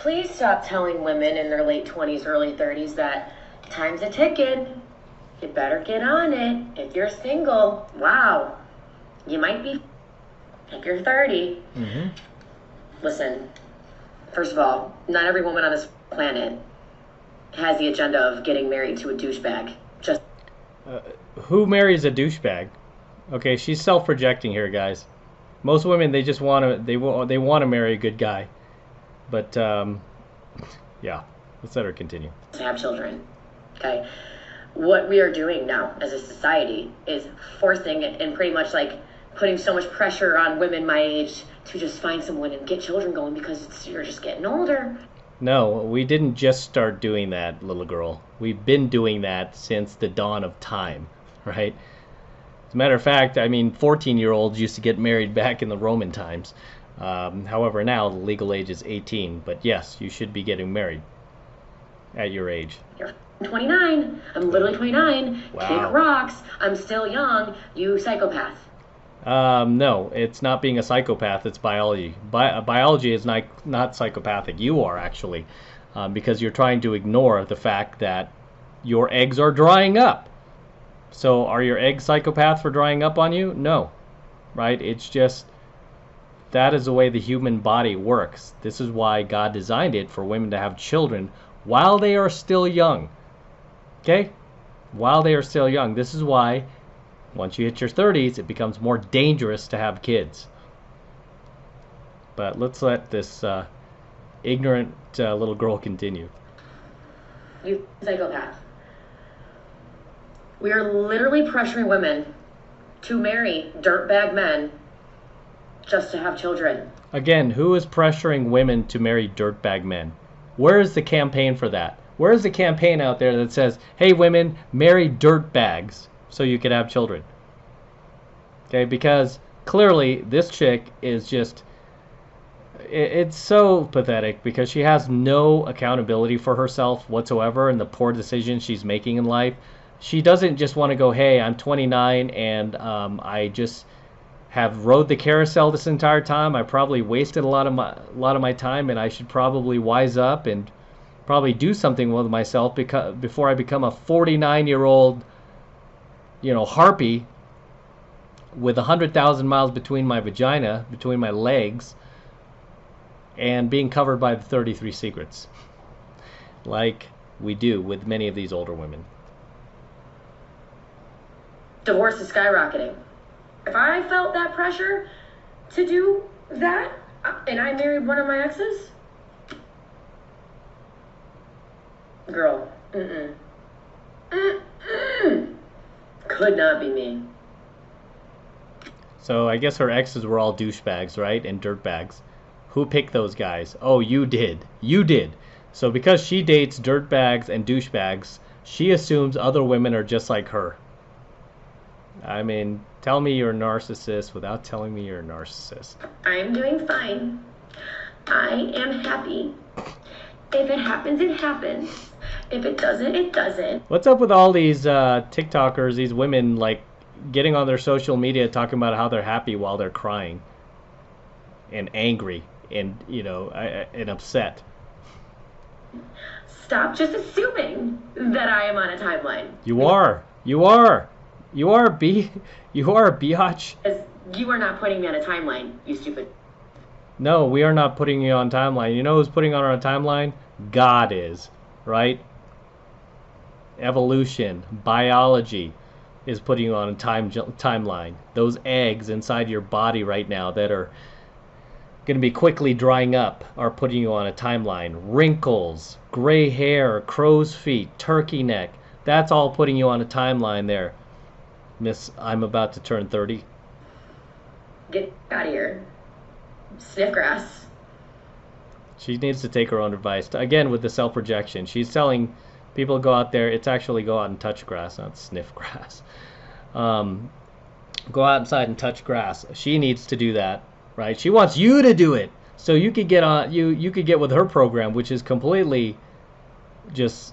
Please stop telling women in their late 20s, early 30s that time's a ticking. You better get on it. If you're single, wow, you might be if you're 30. Mm-hmm. Listen, first of all, not every woman on this planet has the agenda of getting married to a douchebag. Just who marries a douchebag? Okay, she's self-projecting here, guys. Most women, they just want to they want to marry a good guy. But yeah, let's let her continue. To have children. Okay. What we are doing now as a society is forcing and pretty much like putting so much pressure on women my age to just find someone and get children going because you're just getting older. No, we didn't just start doing that, little girl. We've been doing that since the dawn of time, right? As a matter of fact, I mean, 14-year-olds used to get married back in the Roman times. However, now the legal age is 18. But yes, you should be getting married at your age. You're 29. I'm literally 29. Wow. Kick rocks. I'm still young. You psychopath. No, it's not being a psychopath. It's biology. Biology is not psychopathic. You are, actually, because you're trying to ignore the fact that your eggs are drying up. So are your eggs psychopath for drying up on you? No, right? It's just that is the way the human body works. This is why God designed it for women to have children while they are still young. Okay? While they are still young. This is why once you hit your 30s, it becomes more dangerous to have kids. But let's let this ignorant little girl continue. You psychopath. We are literally pressuring women to marry dirtbag men just to have children. Again, who is pressuring women to marry dirtbag men? Where is the campaign for that? Where is the campaign out there that says, hey women, marry dirtbags so you can have children? Okay, because clearly this chick is just, it's so pathetic because she has no accountability for herself whatsoever and the poor decisions she's making in life. She doesn't just want to go, hey, I'm 29 and I just have rode the carousel this entire time. I probably wasted a lot of my time, and I should probably wise up and probably do something with myself before I become a 49-year-old, harpy with 100,000 miles between my vagina, between my legs, and being covered by the 33 secrets, like we do with many of these older women. Divorce is skyrocketing. If I felt that pressure to do that, and I married one of my exes, girl, could not be me. So I guess her exes were all douchebags, right? And dirtbags. Who picked those guys? Oh, you did. You did. So because she dates dirtbags and douchebags, she assumes other women are just like her. I mean, tell me you're a narcissist without telling me you're a narcissist. I'm doing fine. I am happy. If it happens, it happens. If it doesn't, it doesn't. What's up with all these TikTokers, these women, like, getting on their social media talking about how they're happy while they're crying and angry and, and upset? Stop just assuming that I am on a timeline. You are. You are. You are a biatch. You are not putting me on a timeline, you stupid. No, we are not putting you on timeline. You know who's putting on our timeline? God is, right? Evolution, biology is putting you on a timeline. Those eggs inside your body right now that are going to be quickly drying up are putting you on a timeline. Wrinkles, gray hair, crow's feet, turkey neck. That's all putting you on a timeline there. Miss, I'm about to turn 30. Get out of here. Sniff grass. She needs to take her own advice. Again, with the self-projection. She's telling people to go out there. It's actually go out and touch grass, not sniff grass. Go outside and touch grass. She needs to do that, right? She wants you to do it. So you could get on. You could get with her program, which is completely just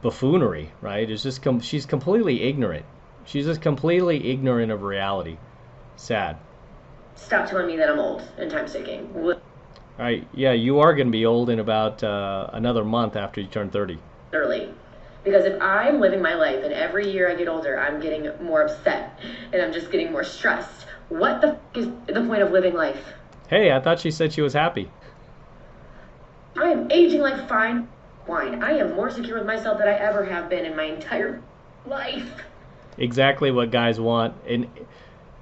buffoonery, right? It's just she's completely ignorant. She's just completely ignorant of reality. Sad. Stop telling me that I'm old and time ticking. Right? Yeah, you are going to be old in about another month after you turn 30. early. Because if I'm living my life and every year I get older, I'm getting more upset and I'm just getting more stressed, what the is the point of living life? Hey, I thought she said she was happy. I am aging like fine wine. I am more secure with myself than I ever have been in my entire life. Exactly what guys want. And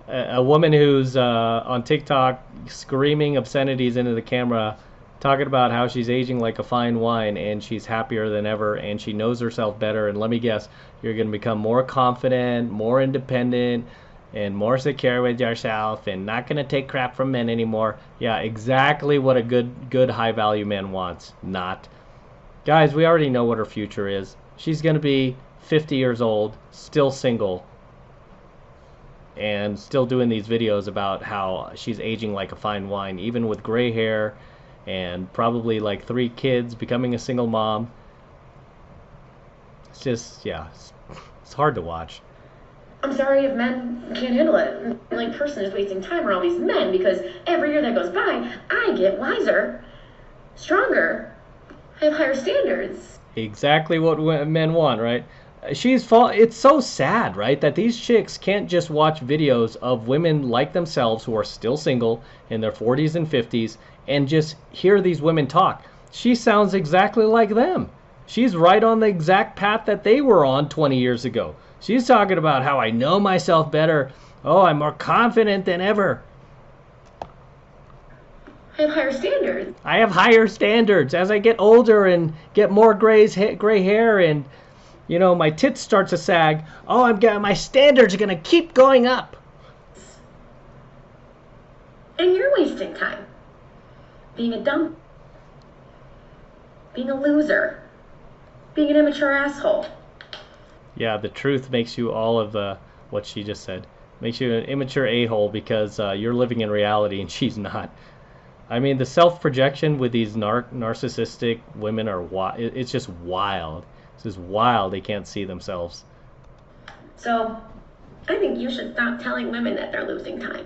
a woman who's on TikTok screaming obscenities into the camera, talking about how she's aging like a fine wine and she's happier than ever and she knows herself better. And let me guess, you're going to become more confident, more independent, and more secure with yourself and not going to take crap from men anymore. Yeah, exactly what a good high value man wants. Not. Guys, we already know what her future is. She's going to be 50 years old, still single, and still doing these videos about how she's aging like a fine wine, even with gray hair and probably like 3 kids, becoming a single mom. It's just, yeah, it's hard to watch. I'm sorry if men can't handle it. Like, person is wasting time on all these men because every year that goes by, I get wiser, stronger, I have higher standards. Exactly what men want, right? It's so sad, right, that these chicks can't just watch videos of women like themselves who are still single in their 40s and 50s and just hear these women talk. She sounds exactly like them. She's right on the exact path that they were on 20 years ago. She's talking about how I know myself better. Oh, I'm more confident than ever. I have higher standards. I have higher standards as I get older and get more gray hair and my tits start to sag. Oh, my standards are gonna keep going up. And you're wasting time. Being a dumb, being a loser, being an immature asshole. Yeah, the truth makes you all of what she just said. Makes you an immature a-hole because you're living in reality and she's not. I mean, the self-projection with these narcissistic women it's just wild. It's just wild they can't see themselves. So, I think you should stop telling women that they're losing time.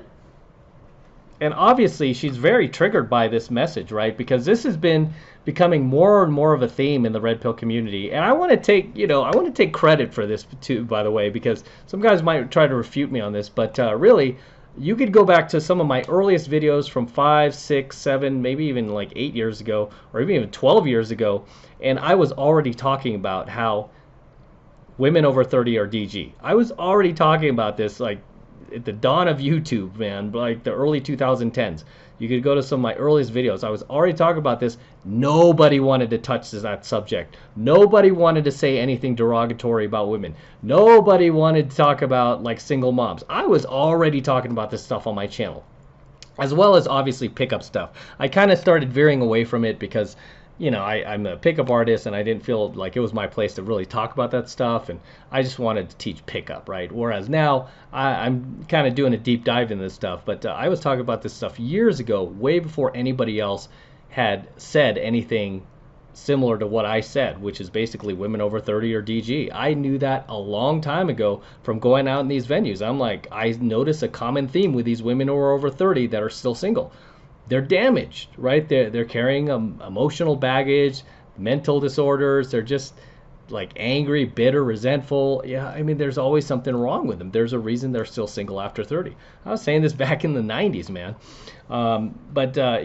And obviously, she's very triggered by this message, right? Because this has been becoming more and more of a theme in the red pill community. And I want to take credit for this too, by the way, because some guys might try to refute me on this, but really, you could go back to some of my earliest videos from 5, 6, 7, maybe even like 8 years ago, or even 12 years ago, and I was already talking about how women over 30 are DG. I was already talking about this like at the dawn of YouTube, man, like the early 2010s. You could go to some of my earliest videos. I was already talking about this. Nobody wanted to touch that subject. Nobody wanted to say anything derogatory about women. Nobody wanted to talk about like single moms. I was already talking about this stuff on my channel, as well as obviously pickup stuff. I kind of started veering away from it because I'm a pickup artist and I didn't feel like it was my place to really talk about that stuff, and I just wanted to teach pickup, right? Whereas now I'm kind of doing a deep dive in this stuff, but I was talking about this stuff years ago, way before anybody else had said anything similar to what I said, which is basically women over 30 or DG. I knew that a long time ago from going out in these venues. I'm like, I notice a common theme with these women who are over 30 that are still single. They're damaged, right? They're carrying emotional baggage, mental disorders. They're just like angry, bitter, resentful. Yeah, I mean, there's always something wrong with them. There's a reason they're still single after 30. I was saying this back in the 90s, man.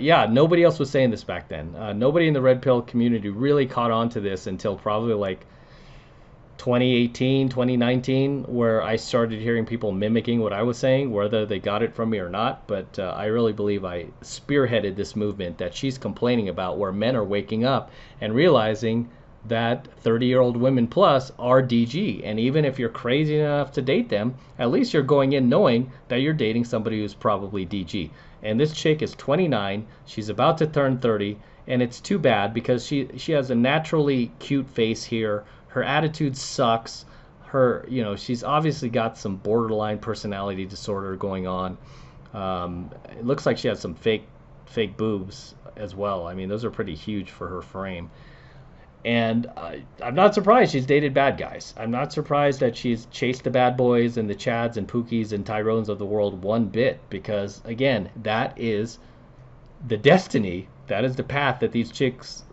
Yeah, nobody else was saying this back then. Nobody in the red pill community really caught on to this until probably like 2018, 2019, where I started hearing people mimicking what I was saying, whether they got it from me or not. But I really believe I spearheaded this movement that she's complaining about, where men are waking up and realizing that 30-year-old women plus are DG. And even if you're crazy enough to date them, at least you're going in knowing that you're dating somebody who's probably DG. And this chick is 29. She's about to turn 30. And it's too bad because she has a naturally cute face here. Her attitude sucks. She's obviously got some borderline personality disorder going on. It looks like she has some fake boobs as well. I mean, those are pretty huge for her frame. And I'm not surprised she's dated bad guys. I'm not surprised that she's chased the bad boys and the Chads and Pookies and Tyrones of the world one bit, because, again, that is the destiny that is the path that these chicks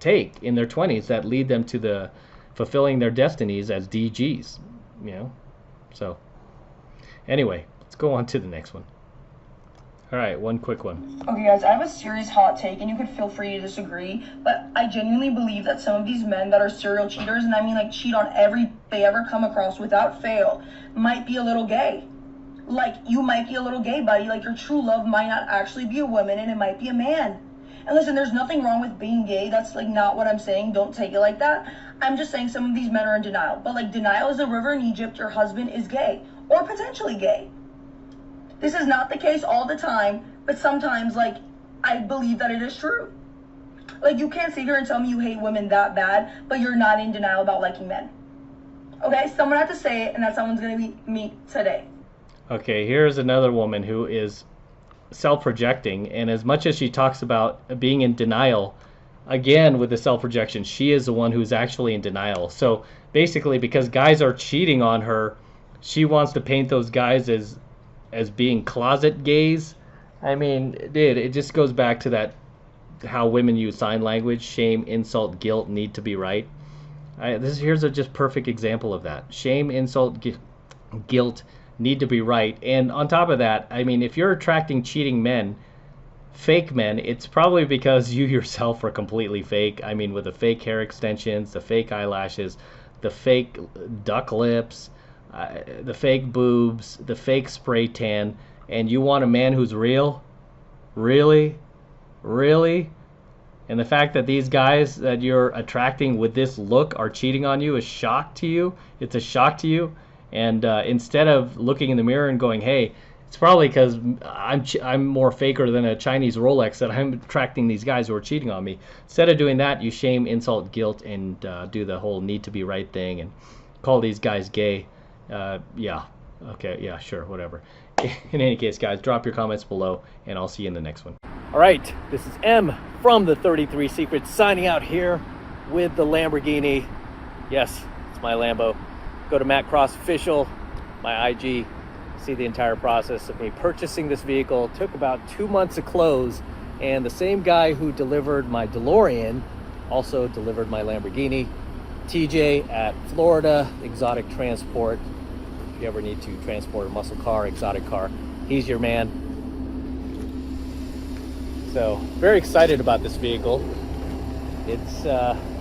take in their 20s that lead them to the fulfilling their destinies as DGs, you know. So anyway, let's go on to the next one. All right, one quick one. Okay, guys, I have a serious hot take, and you could feel free to disagree, but I genuinely believe that some of these men that are serial cheaters, and I mean like cheat on every they ever come across without fail, might be a little gay. Like, you might be a little gay, buddy. Like, your true love might not actually be a woman, and it might be a man. And listen, there's nothing wrong with being gay. That's, like, not what I'm saying. Don't take it like that. I'm just saying some of these men are in denial. But, like, denial is a river in Egypt. Your husband is gay. Or potentially gay. This is not the case all the time, but sometimes, like, I believe that it is true. Like, you can't sit here and tell me you hate women that bad, but you're not in denial about liking men. Okay? Someone had to say it, and that someone's going to be me today. Okay, here's another woman who is self-projecting, and as much as she talks about being in denial, again with the self-projection, she is the one who's actually in denial. So basically, because guys are cheating on her, she wants to paint those guys as being closet gays. I mean, dude, it just goes back to that, how women use sign language: shame, insult, guilt, need to be right. Here's a just perfect example of that: shame, insult, guilt, need to be right. And on top of that, I mean, if you're attracting cheating men, fake men, it's probably because you yourself are completely fake. I mean, with the fake hair extensions, the fake eyelashes, the fake duck lips, the fake boobs, the fake spray tan, and you want a man who's real? Really? Really? And the fact that these guys that you're attracting with this look are cheating on you is shock to you? It's a shock to you? And instead of looking in the mirror and going, hey, it's probably because I'm more faker than a Chinese Rolex that I'm attracting these guys who are cheating on me. Instead of doing that, you shame, insult, guilt, and do the whole need to be right thing and call these guys gay. Yeah, okay, yeah, sure, whatever. In any case, guys, drop your comments below, and I'll see you in the next one. All right, this is M from the 33 Secrets signing out here with the Lamborghini. Yes, it's my Lambo. Go to Matt Cross Official, my IG, see the entire process of me purchasing this vehicle. It took about 2 months to close, and the same guy who delivered my DeLorean also delivered my Lamborghini. TJ at Florida Exotic Transport. If you ever need to transport a muscle car, exotic car, he's your man. So, very excited about this vehicle. It's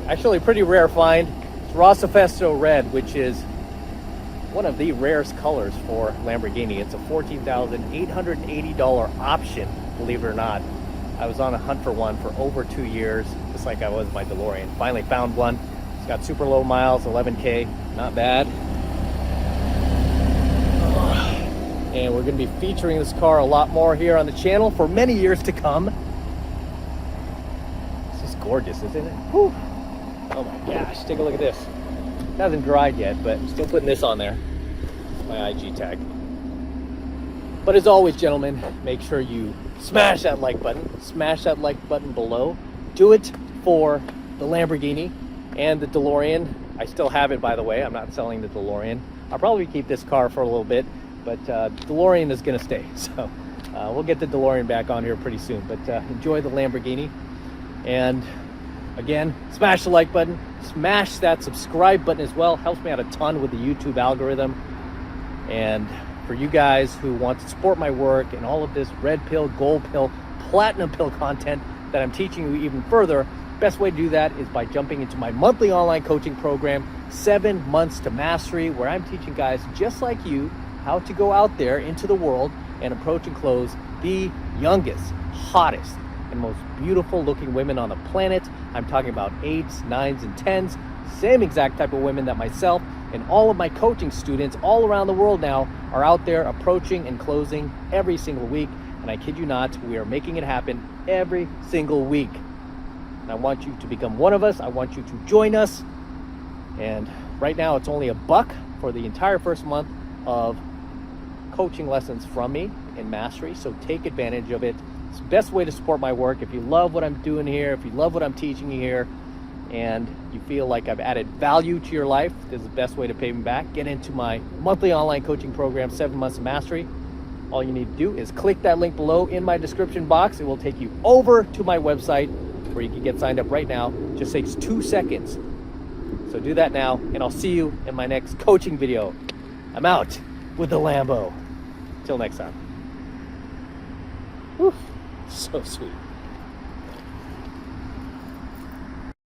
actually a pretty rare find. It's Rossifesto Red, which is one of the rarest colors for Lamborghini. It's a $14,880 option, believe it or not. I was on a hunt for one for over 2 years, just like I was my DeLorean. Finally found one. It's got super low miles, 11K, not bad. And we're gonna be featuring this car a lot more here on the channel for many years to come. This is gorgeous, isn't it? Whew. Oh my gosh, take a look at this. It hasn't dried yet, but I'm still putting this on there. It's my IG tag. But as always, gentlemen, make sure you smash that like button. Smash that like button below. Do it for the Lamborghini and the DeLorean. I still have it, by the way. I'm not selling the DeLorean. I'll probably keep this car for a little bit, but DeLorean is going to stay. So we'll get the DeLorean back on here pretty soon. But enjoy the Lamborghini. And again, smash the like button. Smash that subscribe button as well. Helps me out a ton with the YouTube algorithm. And for you guys who want to support my work and all of this red pill, gold pill, platinum pill content that I'm teaching you even further, best way to do that is by jumping into my monthly online coaching program, 7 Months to Mastery, where I'm teaching guys just like you how to go out there into the world and approach and close the youngest, hottest, and most beautiful looking women on the planet. I'm talking about 8s, 9s, and 10s, same exact type of women that myself and all of my coaching students all around the world now are out there approaching and closing every single week. And I kid you not, we are making it happen every single week. And I want you to become one of us. I want you to join us. And right now it's only $1 for the entire first month of coaching lessons from me in Mastery. So take advantage of it. It's the best way to support my work. If you love what I'm doing here, if you love what I'm teaching you here, and you feel like I've added value to your life, this is the best way to pay me back. Get into my monthly online coaching program, 7 Months of Mastery. All you need to do is click that link below in my description box. It will take you over to my website where you can get signed up right now. Just takes 2 seconds. So do that now, and I'll see you in my next coaching video. I'm out with the Lambo. Till next time. Whew, so sweet.